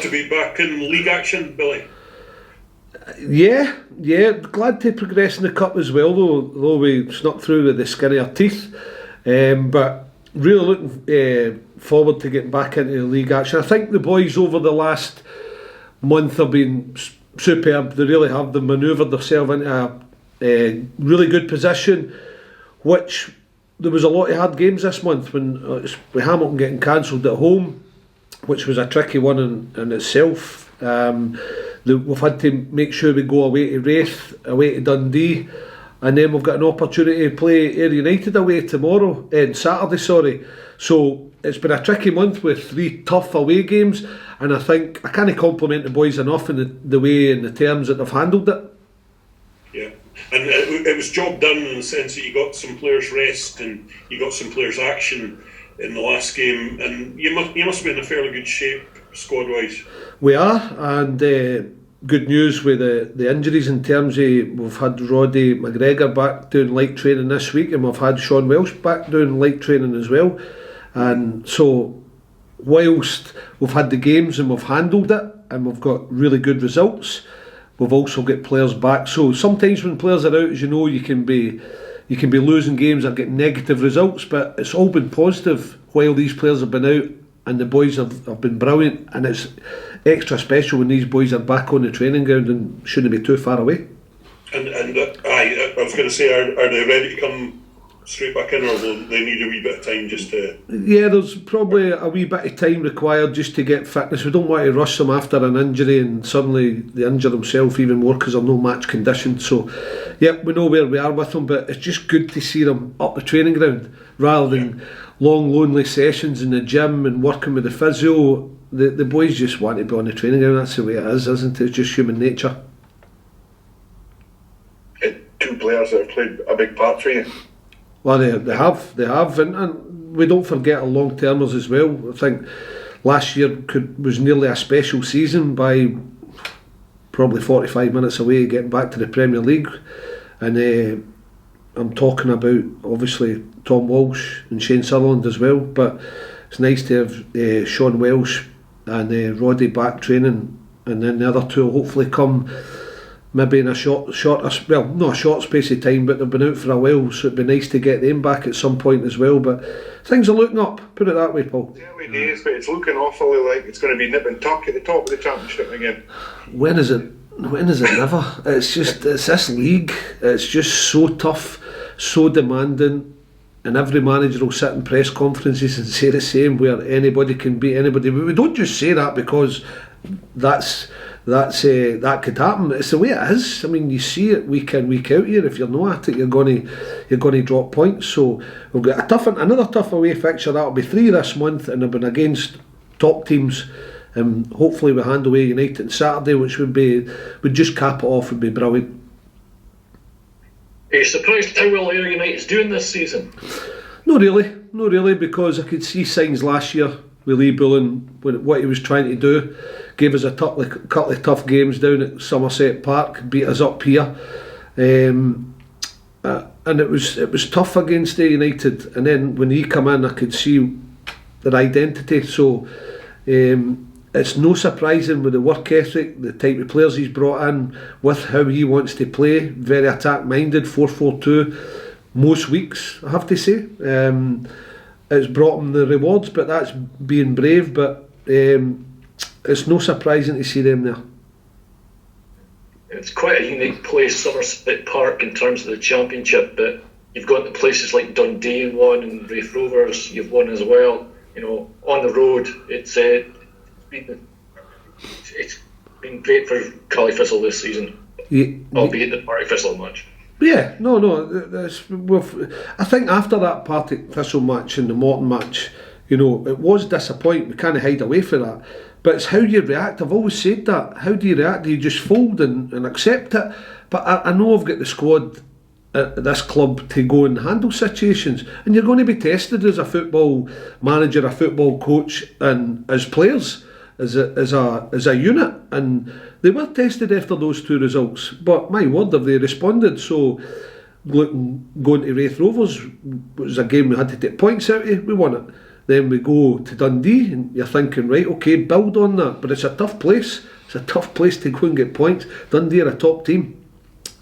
To be back in league action, Billy? Yeah, glad to progress in the cup as well, though we snuck through with the skin of our teeth. But really looking forward to getting back into the league action. I think the boys over the last month have been superb. They really have. They manoeuvred themselves into a really good position, which there was a lot of hard games this month when with Hamilton getting cancelled at home, which was a tricky one in itself. We've had to make sure we go away to Wraith, away to Dundee, and then we've got an opportunity to play Ayr United away Saturday. So it's been a tricky month with 3 tough away games, and I think I can't compliment the boys enough in the way and the terms that they've handled it. Yeah, and it was job done in the sense that you got some players rest and you got some players action in the last game, and you must be in a fairly good shape squad-wise. We are, and good news with the injuries in terms of we've had Roddy McGregor back doing light training this week, and we've had Sean Welsh back doing light training as well. And so whilst we've had the games and we've handled it and we've got really good results, we've also got players back. So sometimes when players are out, as you know, you can be losing games or getting negative results, but it's all been positive while these players have been out, and the boys have been brilliant, and it's extra special when these boys are back on the training ground and shouldn't be too far away. And I was going to say, are they ready to come straight back in, or will they need a wee bit of time just to... Yeah, there's probably a wee bit of time required just to get fitness. We don't want to rush them after an injury and suddenly they injure themselves even more because they're no match condition. So yeah, we know where we are with them, but it's just good to see them up the training ground rather than long lonely sessions in the gym and working with the physio. The boys just want to be on the training ground. That's the way it is, isn't it? It's just human nature. 2 players that have played a big part for you. Well, they have, and we don't forget our long-termers as well. I think last year was nearly a special season by probably 45 minutes away getting back to the Premier League, and I'm talking about obviously Tom Walsh and Shane Sutherland as well, but it's nice to have Sean Welsh and Roddy back training, and then the other 2 will hopefully come maybe in a short not a short space of time, but they've been out for a while, so it'd be nice to get them back at some point as well. But things are looking up, put it that way, Paul. It's early days, but it's looking awfully like it's going to be nip and tuck at the top of the championship again. When is it never? It's this league, it's just so tough, so demanding, and every manager will sit in press conferences and say the same, where anybody can beat anybody. But we don't just say that because that could happen. It's the way it is. I mean, you see it week in, week out here. If you're not at it, you're going to drop points. So we've got another tough away fixture. That'll be 3 this month, and they've been against top teams. Hopefully we hand away United on Saturday, which would just cap it off. Would be brilliant. Are you surprised how well Ayr United's doing this season? Not really, because I could see signs last year with Lee Bullen, what he was trying to do. Gave us a couple of tough games down at Somerset Park, beat us up here, and it was tough against Ayr United. And then when he come in, I could see their identity. So it's no surprising with the work ethic, the type of players he's brought in, with how he wants to play, very attack minded, 4-4-2 most weeks, I have to say. It's brought him the rewards, but that's being brave. But it's no surprising to see them there. It's quite a unique place, Somerset Park, in terms of the championship, but you've got the places like Dundee and won, and Wraith Rovers you've won as well. You know, on the road, it's been great for Cali Thistle this season, albeit the Partick Thistle match. Yeah, no. I think after that Partick Thistle match and the Morton match, you know, it was disappointing. We can't hide away from that. But it's how you react. I've always said that. How do you react? Do you just fold and accept it? But I know I've got the squad at this club to go and handle situations, and you're going to be tested as a football manager, a football coach, and as players, as a unit. And they were tested after those 2 results. But my word, have they responded? So going to Wraith Rovers was a game we had to take points out of. We won it. then we go to Dundee, and you're thinking, right, okay, build on that. But it's a tough place. It's a tough place to go and get points. Dundee are a top team,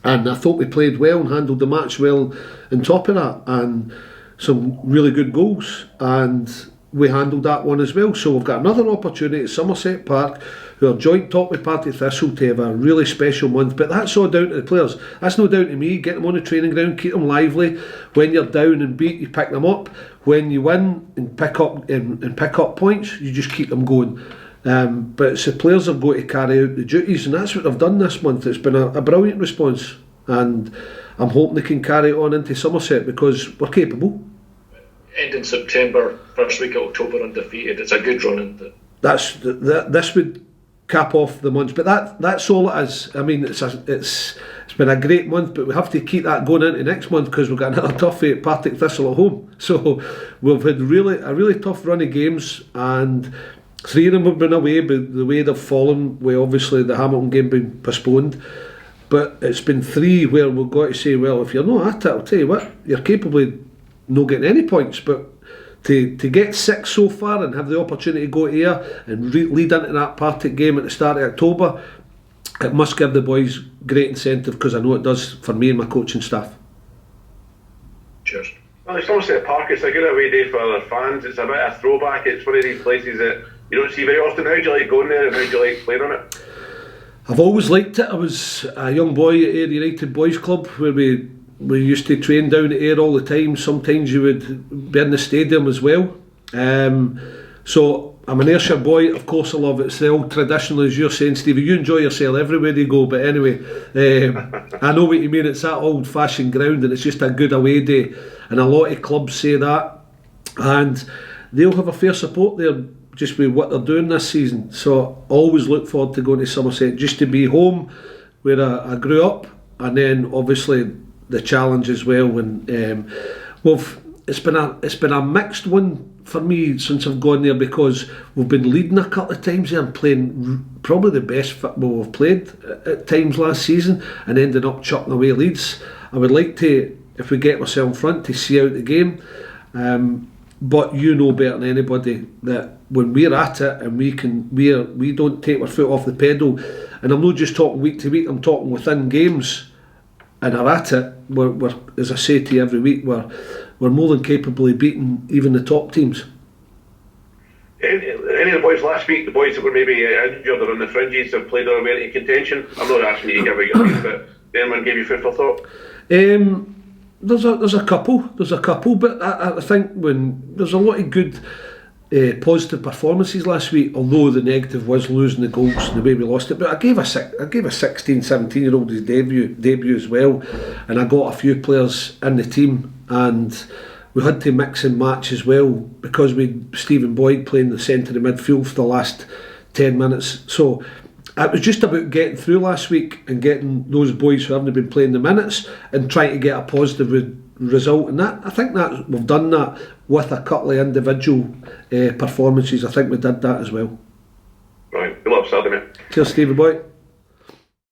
and I thought we played well and handled the match well on top of that, and some really good goals, and we handled that one as well. So we've got another opportunity at Somerset Park, who are joint top with Partick Thistle, to have a really special month. But that's all down to the players. That's no down to me. Get them on the training ground, keep them lively. When you're down and beat, you pick them up. When you win and pick up points, you just keep them going. But it's the players have got to carry out the duties, and that's what they've done this month. It's been a brilliant response, and I'm hoping they can carry it on into Somerset, because we're capable. End in September, first week of October undefeated. It's a good run, isn't it? This would cap off the months, but that's all it is. I mean, it's been a great month, but we have to keep that going into next month, because we've got another toughie at Partick Thistle at home. So we've had a really tough run of games, and 3 of them have been away, but the way they've fallen, with obviously the Hamilton game being postponed. But it's been 3 where we've got to say, well, if you're not at it, I'll tell you what, you're capable of not getting any points. But to get 6 so far and have the opportunity to go to Ayr and lead into that Partick game at the start of October, it must give the boys great incentive, because I know it does for me and my coaching staff. Cheers. Well, Somerset Park, it's a good away day for other fans. It's a bit of a throwback. It's one of these places that you don't see very often. How do you like going there, and how do you like playing on it? I've always liked it. I was a young boy at Ayr United Boys Club, where we used to train down at Ayr all the time. Sometimes you would be in the stadium as well. So I'm an Ayrshire boy. Of course I love it. It's the old traditional, as you're saying, Stevie. You enjoy yourself everywhere you go. But anyway, I know what you mean. It's that old fashioned ground, and it's just a good away day. And a lot of clubs say that. And they'll have a fair support there, just with what they're doing this season. So always look forward to going to Somerset, just to be home where I grew up, and then obviously the challenge as well. And it's been a mixed one for me since I've gone there, because we've been leading a couple of times there and playing probably the best football we've played at times last season, and ending up chucking away leads. I would like to, if we get ourselves in front, to see out the game. But you know better than anybody that when we're at it and we don't take our foot off the pedal, and I'm not just talking week to week, I'm talking within games, and are at it, we're as I say to you every week, we're more than capable of beating even the top teams. Any of the boys last week, the boys that were maybe injured or on the fringes, have played their way into contention? I'm not asking you to give a your but anyone gave you food for thought? There's a couple, but I think when there's a lot of good positive performances last week, although the negative was losing the goals and the way we lost it. But I gave a 16, 17-year-old his debut as well, and I got a few players in the team, and we had to mix and match as well, because we had Stephen Boyd playing the centre of midfield for the last 10 minutes. So it was just about getting through last week and getting those boys who haven't been playing the minutes and trying to get a positive result. And that, I think that we've done that with a couple of individual performances. I think we did that as well. Right, good luck, Saturday, mate. Cheers, Stevie boy.